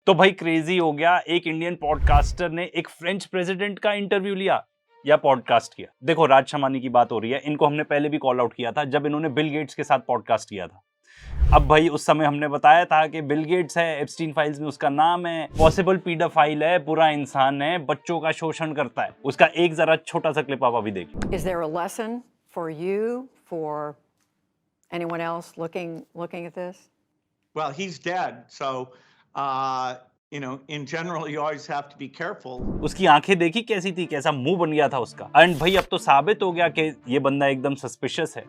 तो भाई क्रेजी हो गया, एक इंडियन पॉडकास्टर ने एक फ्रेंच प्रेसिडेंट का इंटरव्यू लिया या पॉडकास्ट किया। देखो राज शमानी की बात हो रही है, इनको हमने पहले भी कॉल आउट किया था जब इन्होंने बिल गेट्स के साथ पॉडकास्ट किया था। अब भाई उस समय हमने बताया था कि बिल गेट्स है, एप्स्टीन फाइल्स में उसका नाम है, पॉसिबल पीडोफाइल है, बुरा इंसान है, बच्चों का शोषण करता है। उसका एक जरा छोटा सा क्लिप आप अभी देखिए। Is there a lesson for you, for anyone else looking at this? Well, he's dead, so in general, you always have to be careful. उसकी आंखें देखी कैसी थी, कैसा मुंह बन गया था उसका। एंड भाई अब तो साबित हो गया कि ये बंदा एकदम सस्पिशियस है,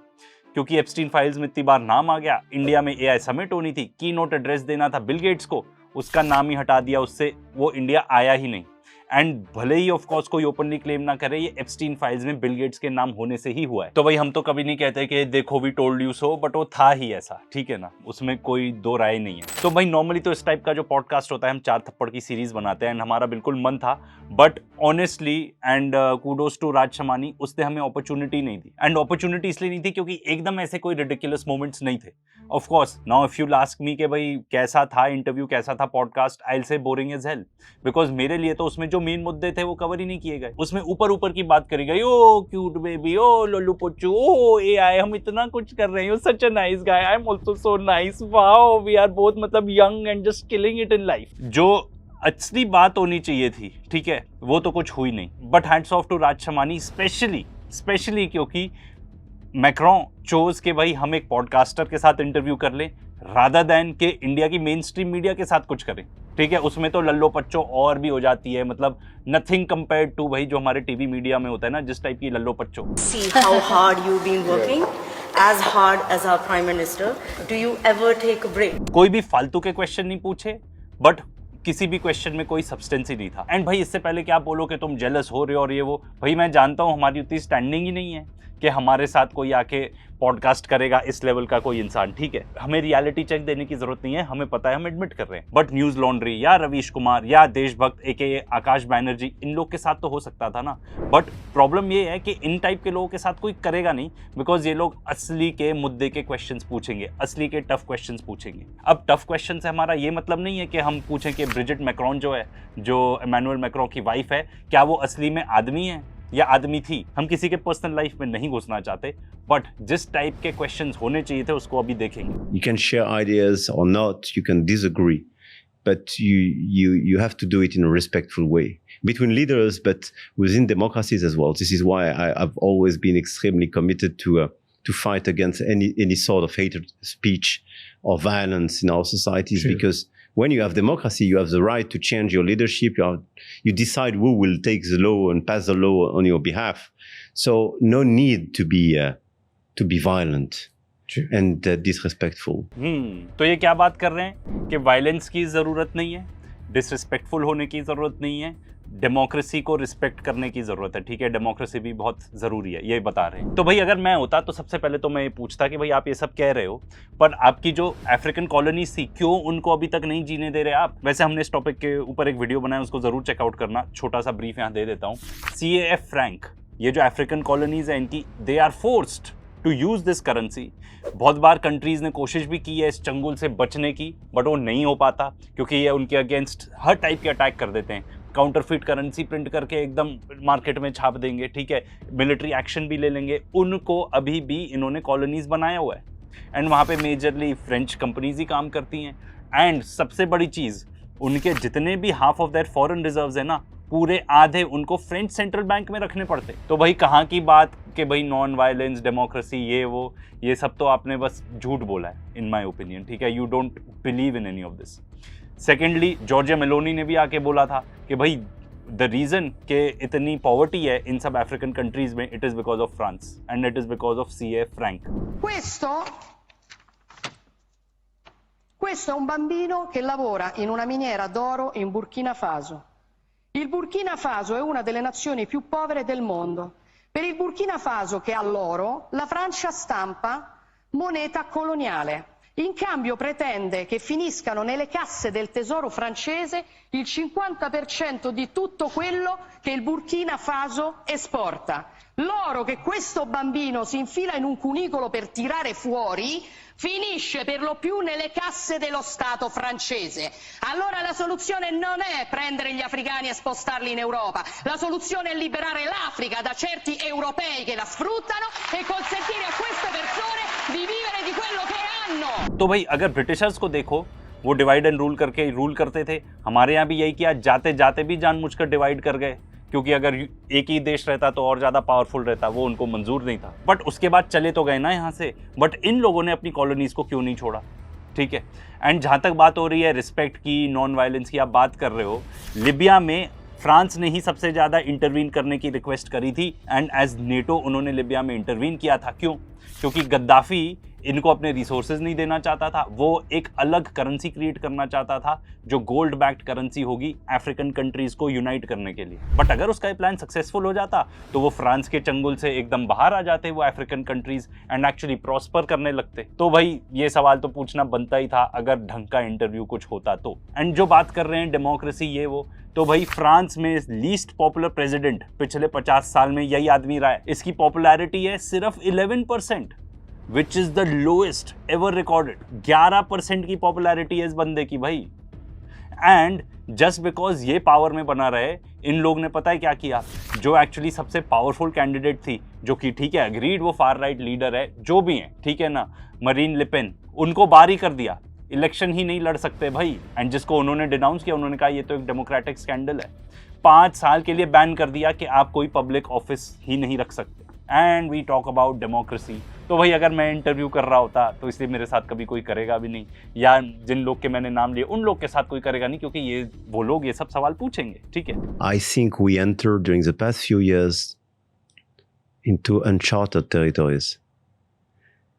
क्योंकि एप्स्टीन फाइल्स में इतनी बार नाम आ गया। इंडिया में एआई समिट होनी थी, की नोट एड्रेस देना था बिल गेट्स को, उसका नाम ही हटा दिया, उससे वो इंडिया आया ही नहीं। एंड भले ही ऑफ कोर्स कोई ओपनली क्लेम ना करे, ये एप्स्टीन फाइल्स में बिल गेट्स के नाम होने से ही हुआ है। तो भाई हम तो कभी नहीं कहते कि देखो we told you so, but वो था ही ऐसा, ठीक है ना, उसमें कोई दो राय नहीं है। तो भाई नॉर्मली तो इस टाइप का जो पॉडकास्ट होता है, हम 4 थप्पड़ की सीरीज बनाते हैं एंड हमारा बिल्कुल मन था, but honestly and kudos to Raj Shamani, उसने हमें अपॉर्चुनिटी नहीं दी। एंड अपॉर्चुनिटी इसलिए नहीं थी क्योंकि एकदम ऐसे कोई रिडिकुलस मोमेंट्स नहीं थे। Of course now if you ask me कि भाई कैसा था इंटरव्यू, कैसा था podcast, I will say boring as hell, because मेरे लिए तो उसमें जो मेन मुद्दे थे वो कवर ही नहीं किए गए। उसमें ऊपर ऊपर की बात करी गई, ओ क्यूट बेबी, ओ लोलू पोचू, ओ एआई, हम इतना कुछ कर रहे हैं, such a nice guy, I am also so nice, wow we are both मतलब young and just killing it in life. जो असली बात होनी चाहिए थी, ठीक है, वो तो कुछ हुई नहीं। But hats off to Raj Shamani, specially क्योंकि मैक्रोन चोज के भाई हम एक पॉडकास्टर के साथ इंटरव्यू कर लें रादर देन के इंडिया की मेन स्ट्रीम मीडिया के साथ कुछ करें, ठीक है। उसमें तो लल्लो पच्चो और भी हो जाती है, मतलब नथिंग कंपेयर्ड टू भाई जो हमारे टीवी मीडिया में होता है ना, जिस टाइप की लल्लो पच्चो। See how hard you've been working, as hard as our Prime Minister. Do you ever take a break? कोई भी फालतू के क्वेश्चन नहीं पूछे, बट किसी भी क्वेश्चन में कोई सब्सटेंस ही नहीं था। एंड भाई इससे पहले क्या बोलो कि तुम जेलस हो रहे हो और ये वो, भाई मैं जानता हूँ हमारी उतनी स्टैंडिंग ही नहीं है कि हमारे साथ कोई आके पॉडकास्ट करेगा इस लेवल का कोई इंसान, ठीक है। हमें रियलिटी चेक देने की जरूरत नहीं है, हमें पता है, हम एडमिट कर रहे हैं। बट न्यूज लॉन्ड्री या रवीश कुमार या देशभक्त एके आकाश बैनर्जी, इन लोग के साथ तो हो सकता था ना। बट प्रॉब्लम ये है कि इन टाइप के लोगों के साथ कोई करेगा नहीं, बिकॉज ये लोग असली के मुद्दे के क्वेश्चंस पूछेंगे, असली के टफ क्वेश्चंस पूछेंगे। अब टफ क्वेश्चन से हमारा ये मतलब नहीं है कि हम पूछें कि ब्रिजिट मैक्रोन जो है, जो इमैनुअल मैक्रोन की वाइफ है, क्या वो असली में आदमी है या आदमी थी। हम किसी के पर्सनल लाइफ में नहीं घुसना चाहते, बट जिस टाइप के क्वेश्चंस होने चाहिए थे उसको अभी देखेंगे। You can share ideas or not, you can disagree, but you have to do it in a respectful way between leaders, but within democracies as well. This is why I've always been extremely committed to fight against any sort of hate speech or violence in our societies. Sure. Because when you have democracy, you have the right to change your leadership. You decide who will take the law and pass the law on your behalf. So no need to be violent. Sure. And disrespectful. तो ये क्या बात कर रहे हैं कि violence की जरूरत नहीं है, डिसरिस्पेक्टफुल होने की जरूरत नहीं है, डेमोक्रेसी को रिस्पेक्ट करने की जरूरत है, ठीक है। डेमोक्रेसी भी बहुत जरूरी है, ये बता रहे हैं। तो भाई अगर मैं होता तो सबसे पहले तो मैं ये पूछता कि भाई आप ये सब कह रहे हो, पर आपकी जो अफ्रीकन कॉलोनीज थी, क्यों उनको अभी तक नहीं जीने दे रहे आप। वैसे हमने इस टॉपिक के ऊपर एक वीडियो बनाया, उसको जरूर चेकआउट करना, छोटा सा ब्रीफ यहाँ दे देता हूँ। CAF फ्रैंक, ये जो अफ्रीकन कॉलोनीज है इनकी, they are forced to use this currency. बहुत बार कंट्रीज ने कोशिश भी की है इस चंगुल से बचने की, बट वो नहीं हो पाता, क्योंकि ये उनके अगेंस्ट हर टाइप के अटैक कर देते हैं। काउंटरफिट करेंसी प्रिंट करके एकदम मार्केट में छाप देंगे, ठीक है, मिलिट्री एक्शन भी ले लेंगे। उनको अभी भी इन्होंने कॉलोनीज बनाया हुआ है एंड वहाँ पे मेजरली फ्रेंच कंपनीज ही काम करती हैं। एंड सबसे बड़ी चीज़, उनके जितने भी half of their foreign reserves है ना, पूरे आधे उनको फ्रेंच सेंट्रल बैंक में रखने पड़ते। तो भाई कहाँ की बात कि भाई नॉन वायलेंस, डेमोक्रेसी, ये सब तो आपने बस झूठ बोला है इन माय ओपिनियन, ठीक है। You don't believe in any of this. Secondly Giorgia Meloni ने भी आके बोला था कि भाई द रीजन के इतनी पॉवर्टी है इन सब अफ्रीकन कंट्रीज में, it is because of France and it is because of CAF Frank. Questo è un bambino che lavora in una miniera d'oro in Burkina Faso. Il Burkina Faso è una delle nazioni più povere del mondo. Per il Burkina Faso, che ha l'oro, la Francia stampa moneta coloniale. In cambio pretende che finiscano nelle casse del tesoro francese il 50% di tutto quello che il Burkina Faso esporta. L'oro che questo bambino si infila in un cunicolo per tirare fuori finisce per lo più nelle casse dello Stato francese. Allora la soluzione non è prendere gli africani e spostarli in Europa, la soluzione è liberare l'Africa da certi europei che la sfruttano e consentire a queste persone di vivere di quello che hanno. तो भाई अगर Britishers को देखो, वो divide and rule करके rule करते थे, हमारे यहाँ भी यही किया, जाते जाते भी जानबूझकर डिवाइड कर गए, क्योंकि अगर एक ही देश रहता तो और ज़्यादा पावरफुल रहता, वो उनको मंजूर नहीं था। बट उसके बाद चले तो गए ना यहाँ से, बट इन लोगों ने अपनी कॉलोनीज़ को क्यों नहीं छोड़ा, ठीक है। एंड जहाँ तक बात हो रही है रिस्पेक्ट की, नॉन वायलेंस की आप बात कर रहे हो, लिबिया में फ्रांस ने ही सबसे ज़्यादा इंटरवीन करने की रिक्वेस्ट करी थी, एंड एज नेटो उन्होंने लिबिया में इंटरवीन किया था। क्यों? क्योंकि गद्दाफी इनको अपने रिसोर्सेज नहीं देना चाहता था, वो एक अलग करेंसी क्रिएट करना चाहता था जो गोल्ड बैक्ड करेंसी होगी अफ्रीकन कंट्रीज को यूनाइट करने के लिए। बट अगर उसका ये प्लान सक्सेसफुल हो जाता तो वो फ्रांस के चंगुल से एकदम बाहर आ जाते वो African countries and actually prosper करने लगते। तो भाई ये सवाल तो पूछना बनता ही था अगर ढंग का इंटरव्यू कुछ होता तो। एंड जो बात कर रहे हैं डेमोक्रेसी ये वो, तो भाई फ्रांस में लीस्ट पॉपुलर प्रेसिडेंट पिछले 50 साल में यही आदमी रहा है। इसकी पॉपुलैरिटी है सिर्फ 11%, which is the lowest ever recorded. 11% की पॉपुलैरिटी है इस बंदे की भाई। एंड जस्ट बिकॉज ये पावर में बना रहे, इन लोग ने पता है क्या किया, जो एक्चुअली सबसे पावरफुल कैंडिडेट थी, जो कि ठीक है अग्रीड वो फार राइट लीडर है, जो भी है ठीक है ना, मरीन लिपेन, उनको बारी कर दिया, इलेक्शन ही नहीं लड़ सकते भाई। एंड जिसको उन्होंने डिनाउंस किया, उन्होंने कहा ये तो एक डेमोक्रेटिक स्कैंडल है। 5 साल के लिए बैन कर दिया कि आप कोई पब्लिक ऑफिस ही नहीं रख सकते। And we talk about democracy. तो भाई अगर मैं इंटरव्यू कर रहा होता तो इसलिए मेरे साथ कभी कोई करेगा भी नहीं, या जिन लोग के मैंने नाम लिए उन लोग के साथ कोई करेगा नहीं, क्योंकि ये वो लोग ये सब सवाल पूछेंगे, ठीक है। I think we entered during the past few years into uncharted territories.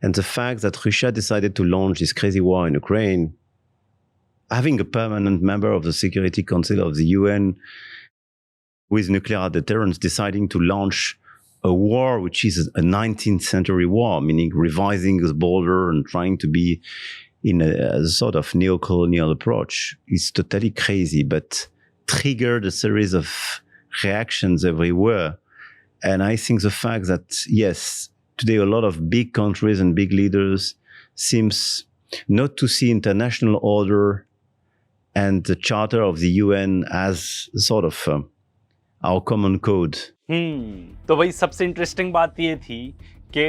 And the fact that Russia decided to launch this crazy war in Ukraine, having a permanent member of the Security Council of the UN with nuclear deterrence deciding to launch a war which is a 19th century war, meaning revising the border and trying to be in a sort of neo-colonial approach, is totally crazy, but triggered a series of reactions everywhere. And I think the fact that, yes, today a lot of big countries and big leaders seems not to see international order and the charter of the UN as sort of our common code. तो भाई सबसे interesting बात ये थी कि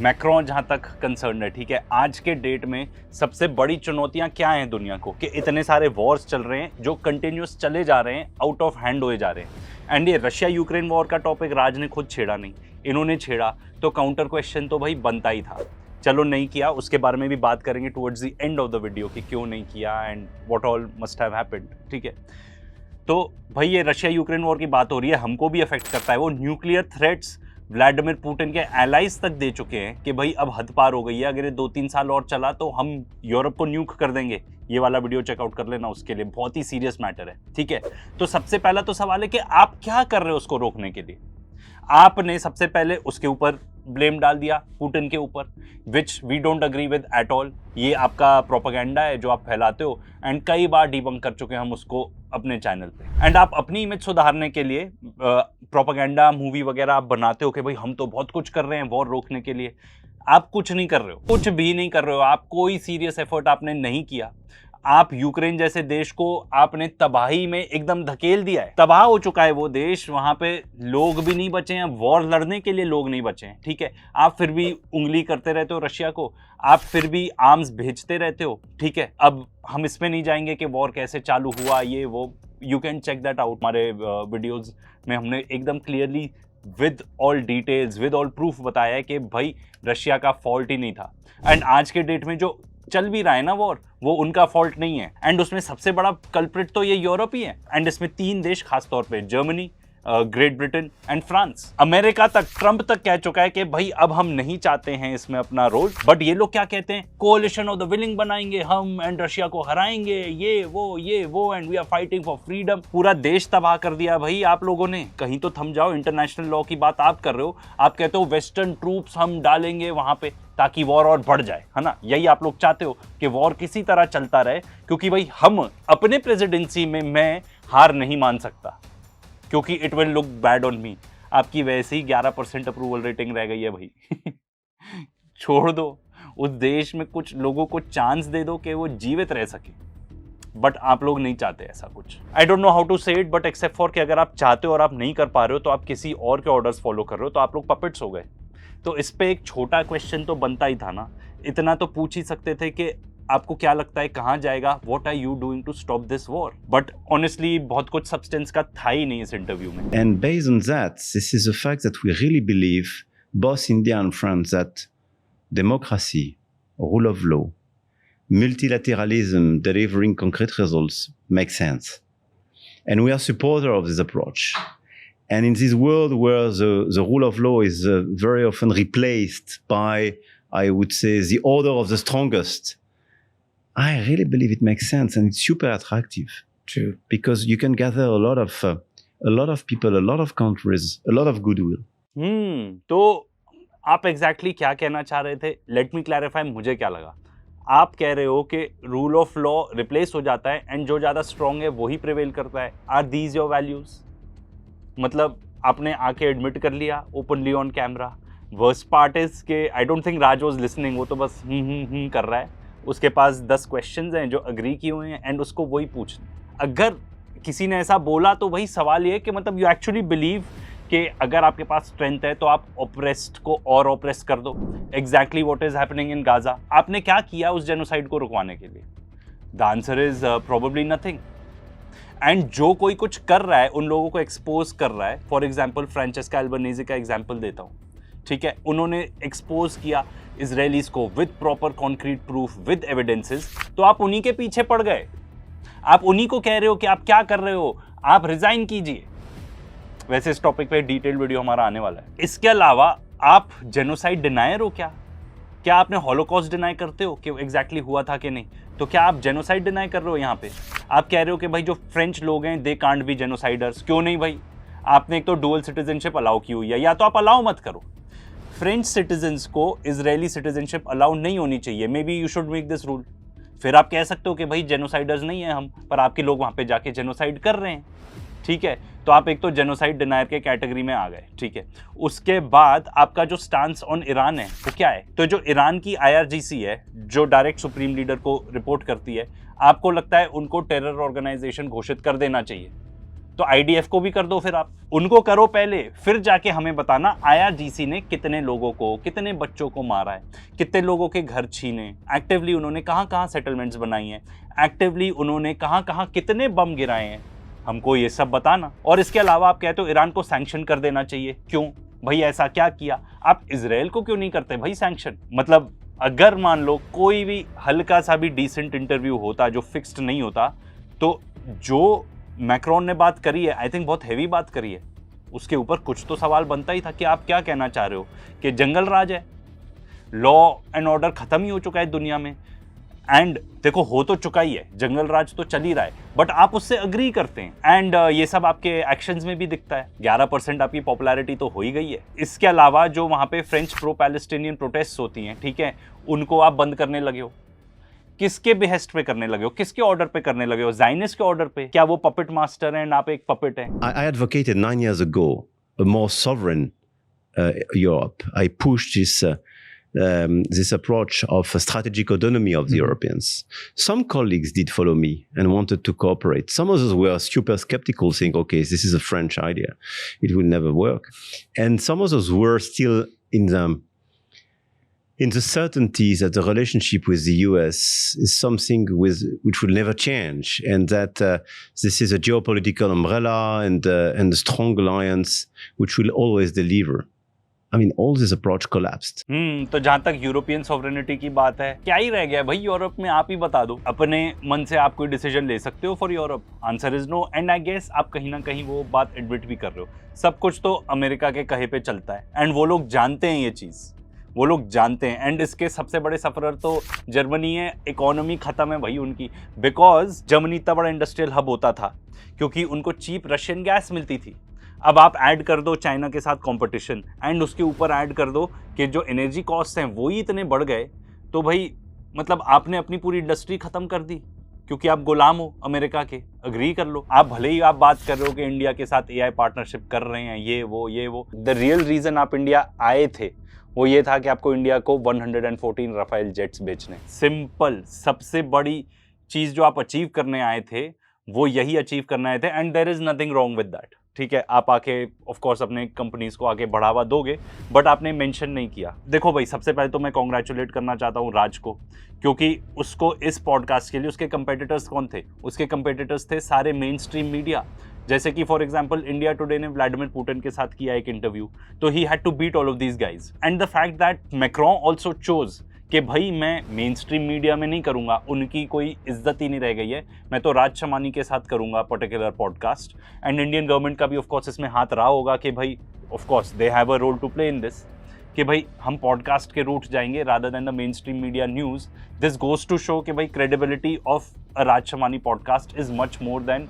Macron जहाँ तक concern है, ठीक है, आज के डेट में सबसे बड़ी चुनौतियाँ क्या हैं दुनिया को, कि इतने सारे वॉर्स चल रहे हैं जो कंटिन्यूस चले जा रहे हैं, आउट ऑफ हैंड होए जा रहे हैं। एंड ये रशिया यूक्रेन वॉर का टॉपिक राज ने खुद छेड़ा नहीं, इन्होंने छेड़ा तो काउंटर क्वेश्चन तो भाई बनता ही था। चलो नहीं किया, उसके बारे में भी बात करेंगे towards the end of the video कि क्यों नहीं किया and what all must have happened, ठीक है। तो भाई ये रशिया यूक्रेन वॉर की बात हो रही है, हमको भी अफेक्ट करता है। वो न्यूक्लियर थ्रेट्स व्लादिमीर पुतिन के एलाइज तक दे चुके हैं कि भाई अब हद पार हो गई है, अगर ये 2-3 साल और चला तो हम यूरोप को न्यूक कर देंगे। ये वाला वीडियो चेकआउट कर लेना, उसके लिए बहुत ही सीरियस मैटर है, ठीक है। तो सबसे पहला तो सवाल है कि आप क्या कर रहे हो उसको रोकने के लिए। आपने सबसे पहले उसके ऊपर ब्लेम डाल दिया, पुतिन के ऊपर, which we don't agree with at all. ये आपका प्रोपेगेंडा है जो आप फैलाते हो, एंड कई बार डिबंक कर चुके हैं हम उसको अपने चैनल पे। एंड आप अपनी इमेज सुधारने के लिए प्रोपेगेंडा मूवी वगैरह आप बनाते हो कि भाई हम तो बहुत कुछ कर रहे हैं वॉर रोकने के लिए। आप कुछ नहीं कर रहे हो, कुछ भी नहीं कर रहे हो, आप कोई सीरियस एफर्ट आपने नहीं किया। आप यूक्रेन जैसे देश को आपने तबाही में एकदम धकेल दिया है, तबाह हो चुका है वो देश, वहां पे लोग भी नहीं बचे हैं, वॉर लड़ने के लिए लोग नहीं बचे हैं, ठीक है। आप फिर भी उंगली करते रहते हो रशिया को, आप फिर भी आर्म्स भेजते रहते हो, ठीक है। अब हम इसमें नहीं जाएंगे कि वॉर कैसे चालू हुआ, ये वो, you can check that out. हमारे वीडियोज में हमने एकदम clearly with all details with all proof बताया है कि भाई रशिया का फॉल्ट ही नहीं था। एंड आज के डेट में जो चल भी रहा है ना वॉर, वो उनका फॉल्ट नहीं है। एंड उसमें सबसे बड़ा कल्प्रिट तो ये यूरोप ही है। एंड इसमें 3 देश खास तौर पे, Germany, great Britain and France. America तक, ट्रंप तक कह चुका है कि भाई अब हम नहीं चाहते हैं इसमें अपना रोल। बट ये लोग क्या कहते हैं, कोalition ऑफ द विलिंग बनाएंगे हम एंड रशिया को हराएंगे, ये वो and we are fighting for freedom. पूरा देश तबाह कर दिया भाई आप लोगों ने। कहीं तो थम जाओ, इंटरनेशनल लॉ की बात आप कर रहे हो, आप कहते हो वेस्टर्न ट्रूप्स हम डालेंगे वहां पे ताकि वॉर और बढ़ जाए, है ना। यही आप लोग चाहते हो कि वॉर किसी तरह चलता रहे, क्योंकि भाई हम अपने प्रेसिडेंसी में मैं हार नहीं मान सकता, क्योंकि it will look bad on me. आपकी वैसे ही 11% अप्रूवल रेटिंग रह गई है भाई छोड़ दो, उस देश में कुछ लोगों को चांस दे दो कि वो जीवित रह सके, बट आप लोग नहीं चाहते ऐसा कुछ। I don't know how to say it, but except for कि अगर आप चाहते हो और आप नहीं कर पा रहे हो तो आप किसी और के ऑर्डर्स फॉलो कर रहे हो, तो आप लोग पपेट्स हो गए। तो इस पे एक छोटा क्वेश्चन तो बनता ही था ना, इतना तो पूछ ही सकते थे कि आपको क्या लगता है कहाँ जाएगा, what are you doing to stop this war. But honestly बहुत कुछ सब्सटेंस का था ही नहीं इस इंटरव्यू में। And based on that, this is the fact that we really believe, both India and France, that democracy, rule of law, multilateralism delivering concrete results make sense. And we are supporters of this approach. And in this world where the rule of law is very often replaced by, I would say, the order of the strongest, I really believe it makes sense, and it's super attractive. True. Because you can gather a lot of people, a lot of countries, a lot of goodwill. तो आप exactly क्या कहना चाह रहे थे? Let me clarify, मुझे क्या लगा। आप कह रहे हो कि रूल ऑफ लॉ रिप्लेस हो जाता है एंड जो ज़्यादा स्ट्रॉन्ग है वही प्रिवेल करता है। Are these your values? मतलब आपने आके एडमिट कर लिया openly on camera. Worst part is के I don't think Raj was listening, वो तो बस कर रहा है। उसके पास 10 क्वेश्चंस हैं जो अग्री किए हुए हैं एंड उसको वही पूछना। अगर किसी ने ऐसा बोला तो वही सवाल ये कि मतलब यू एक्चुअली बिलीव कि अगर आपके पास स्ट्रेंथ है तो आप ऑप्रेस्ड को और ऑप्रेस कर दो। Exactly what is happening in Gaza. आपने क्या किया उस जेनोसाइड को रुकवाने के लिए? The answer is probably nothing. And जो कोई कुछ कर रहा है उन लोगों को एक्सपोज कर रहा है। फॉर एग्जाम्पल फ्रांचेस्का अल्बनीज़ी का एग्जाम्पल देता हूँ, ठीक है। उन्होंने एक्सपोज किया इजरायलीज को with proper concrete proof, with evidences, तो आप उन्हीं के पीछे पड़ गए। आप उन्हीं को कह रहे हो कि आप क्या कर रहे हो, आप रिजाइन कीजिए। वैसे इस टॉपिक पे डिटेल वीडियो हमारा आने वाला है। इसके अलावा आप जेनोसाइड डिनायर हो क्या? क्या आपने हॉलोकॉस्ट डिनाई करते हो कि एग्जैक्टली हुआ था कि नहीं? तो क्या आप जेनोसाइड डिनाई कर रहे हो यहाँ पे? आप कह रहे हो कि भाई जो फ्रेंच लोग हैं दे कांट बी जेनोसाइडर्स। क्यों नहीं भाई? आपने एक तो डुअल सिटीजनशिप अलाउ की हुई है, या तो आप अलाउ मत करो। फ्रेंच सिटीजन्स को इजरायली सिटीजनशिप अलाउ नहीं होनी चाहिए। May be you should make this rule. फिर आप कह सकते हो कि भाई जेनोसाइडर्स नहीं है हम, पर आपके लोग वहाँ पे जाके जेनोसाइड कर रहे हैं, ठीक है। तो आप एक तो जेनोसाइड डिनायर के कैटेगरी में आ गए, ठीक है। उसके बाद आपका जो स्टांस ऑन ईरान है वो क्या है? तो जो ईरान की IRGC है, जो डायरेक्ट सुप्रीम लीडर को रिपोर्ट करती है, आपको लगता है उनको टेरर ऑर्गेनाइजेशन घोषित कर देना चाहिए? तो IDF को भी कर दो, फिर आप उनको करो पहले, फिर जाके हमें बताना IRGC ने कितने लोगों को, कितने बच्चों को मारा है, कितने लोगों के घर छीने, एक्टिवली उन्होंने कहाँ कहाँ सेटलमेंट्स बनाई हैं, एक्टिवली उन्होंने कहाँ कहाँ कितने बम गिराए हैं, हमको ये सब बताना। और इसके अलावा आप कहते हो ईरान को सैंक्शन कर देना चाहिए। क्यों भाई, ऐसा क्या किया? आप इजराइल को क्यों नहीं करते भाई सैंक्शन? मतलब अगर मान लो कोई भी हल्का सा भी डिसेंट इंटरव्यू होता जो फिक्स्ड नहीं होता, तो जो मैक्रोन ने बात करी है, आई थिंक बहुत हैवी बात करी है, उसके ऊपर कुछ तो सवाल बनता ही था कि आप क्या कहना चाह रहे हो कि जंगल राज है, लॉ एंड ऑर्डर खत्म ही हो चुका है दुनिया में। एंड देखो हो तो चुका ही है, जंगल राज तो चल ही रहा है, बट आप उससे अग्री करते हैं। एंड ये सब आपके एक्शंस में भी दिखता है। 11% आपकी पॉपुलैरिटी तो हो ही गई है। इसके अलावा जो वहाँ पे फ्रेंच प्रो पैलेस्टीनियन प्रोटेस्ट होती हैं, ठीक है, उनको आप बंद करने लगे हो। किसके बिहेस्ट पे करने लगे हो? किसके ऑर्डर पे करने लगे हो? ज़ायनिस्ट के ऑर्डर पे? क्या वो पपेट मास्टर हैं, आप एक पपेट हैं? I advocated 9 years ago a more sovereign Europe. I pushed this approach of a strategic autonomy of the Europeans. Some colleagues did follow me and wanted to cooperate. Some of us were super skeptical, saying, okay, this is a French idea. It will never work. And some of us were still in the certainty that the relationship with the US is something which will never change, and that this is a geopolitical umbrella and a strong alliance which will always deliver. I mean, all this approach collapsed. तो जहां तक European sovereignty की बात है, क्या ही रह गया भाई यूरोप में? आप ही बता दो, अपने मन से आप कोई डिसीजन ले सकते हो for Europe? Answer is no. And I guess आप कहीं ना कहीं वो बात एडमिट भी कर रहे हो। सब कुछ तो अमेरिका के कहे पे चलता है, एंड वो लोग जानते हैं ये चीज़, वो लोग जानते हैं। एंड इसके सबसे बड़े सफरर तो जर्मनी है। इकोनॉमी खत्म है भाई उनकी, बिकॉज जर्मनी इतना बड़ा इंडस्ट्रियल हब होता था क्योंकि उनको चीप रशियन गैस मिलती थी। अब आप ऐड कर दो चाइना के साथ कंपटीशन, एंड उसके ऊपर ऐड कर दो कि जो एनर्जी कॉस्ट हैं वो ही इतने बढ़ गए, तो भाई मतलब आपने अपनी पूरी इंडस्ट्री ख़त्म कर दी क्योंकि आप गुलाम हो अमेरिका के। अग्री कर लो। आप भले ही आप बात कर रहे हो कि इंडिया के साथ AI पार्टनरशिप कर रहे हैं, ये वो। द रियल रीज़न आप इंडिया आए थे वो ये था कि आपको इंडिया को 114 राफेल जेट्स बेचने। सिंपल, सबसे बड़ी चीज जो आप अचीव करने आए थे वो यही अचीव करने आए थे, and there is nothing wrong with that. ठीक है, आप आके ऑफ कोर्स अपने कंपनीज को आगे बढ़ावा दोगे, बट आपने मेंशन नहीं किया। देखो भाई, सबसे पहले तो मैं कॉन्ग्रेचुलेट करना चाहता हूँ राज को, क्योंकि उसको इस पॉडकास्ट के लिए उसके कंपेटिटर्स कौन थे? उसके कंपेटिटर्स थे सारे मेन स्ट्रीम मीडिया। जैसे कि फॉर एग्जांपल इंडिया टुडे ने व्लादिमीर पुतिन के साथ किया एक इंटरव्यू, तो he had to beat all of these guys. And the fact that Macron also chose कि भाई मैं मेन स्ट्रीम मीडिया में नहीं करूंगा, उनकी कोई इज्जत ही नहीं रह गई है, मैं तो राज शमानी के साथ करूंगा particular podcast. And Indian government का भी ऑफ कोर्स इसमें हाथ रहा होगा कि भाई of course they have a role to play in this, कि भाई हम पॉडकास्ट के रूट जाएंगे rather than the main stream media news. This goes to show कि भाई credibility of a Raj Shamani podcast is much more than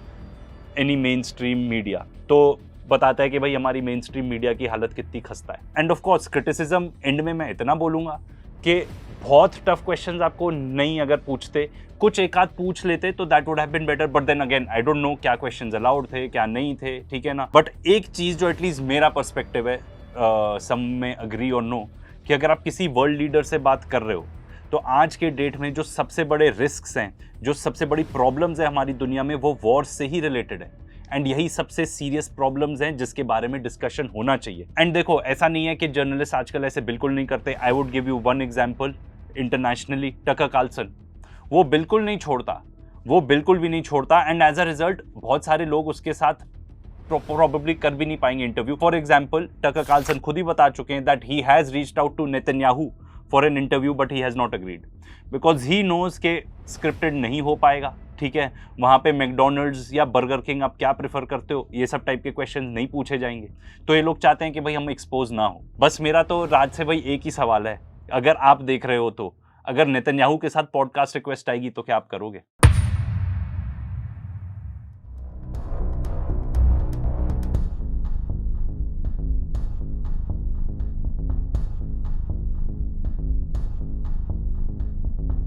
any main stream media. तो बताता है कि भाई हमारी मेन स्ट्रीम मीडिया की हालत कितनी खस्ता है। End of course criticism and में मैं इतना बोलूँगा कि बहुत टफ क्वेश्चंस आपको नहीं अगर पूछते, कुछ एक आध पूछ लेते तो that would have been better, but then again I don't know क्या क्वेश्चंस अलाउड थे क्या नहीं थे, ठीक है ना। बट एक चीज़ जो एटलीस्ट मेरा पर्सपेक्टिव है, सम में अग्री और नो, कि अगर आप किसी वर्ल्ड लीडर से बात कर रहे हो तो आज के डेट में जो सबसे बड़े रिस्क्स हैं, जो सबसे बड़ी प्रॉब्लम्स हैं हमारी दुनिया में, वो वॉर से ही रिलेटेड है। एंड यही सबसे सीरियस प्रॉब्लम्स हैं जिसके बारे में डिस्कशन होना चाहिए। एंड देखो, ऐसा नहीं है कि जर्नलिस्ट आजकल ऐसे बिल्कुल नहीं करते। I would give you one example internationally, Tucker Carlson, वो बिल्कुल नहीं छोड़ता, वो बिल्कुल भी नहीं छोड़ता। एंड एज अ रिजल्ट बहुत सारे लोग उसके साथ प्रोबेबली कर भी नहीं पाएंगे interview. For example Tucker Carlson खुद ही बता चुके हैं that he has reached out to Netanyahu for an interview, but he has not agreed because he knows के स्क्रिप्टेड नहीं हो पाएगा। ठीक है, वहाँ पे मैकडोनल्ड्स या बर्गर किंग आप क्या प्रेफर करते हो, ये सब टाइप के क्वेश्चन नहीं पूछे जाएंगे। तो ये लोग चाहते हैं कि भाई हम एक्सपोज ना हो। बस मेरा तो राज से भाई एक ही सवाल है, अगर आप देख रहे हो तो अगर नेतन्याहू के साथ पॉडकास्ट रिक्वेस्ट आएगी तो क्या आप करोगे?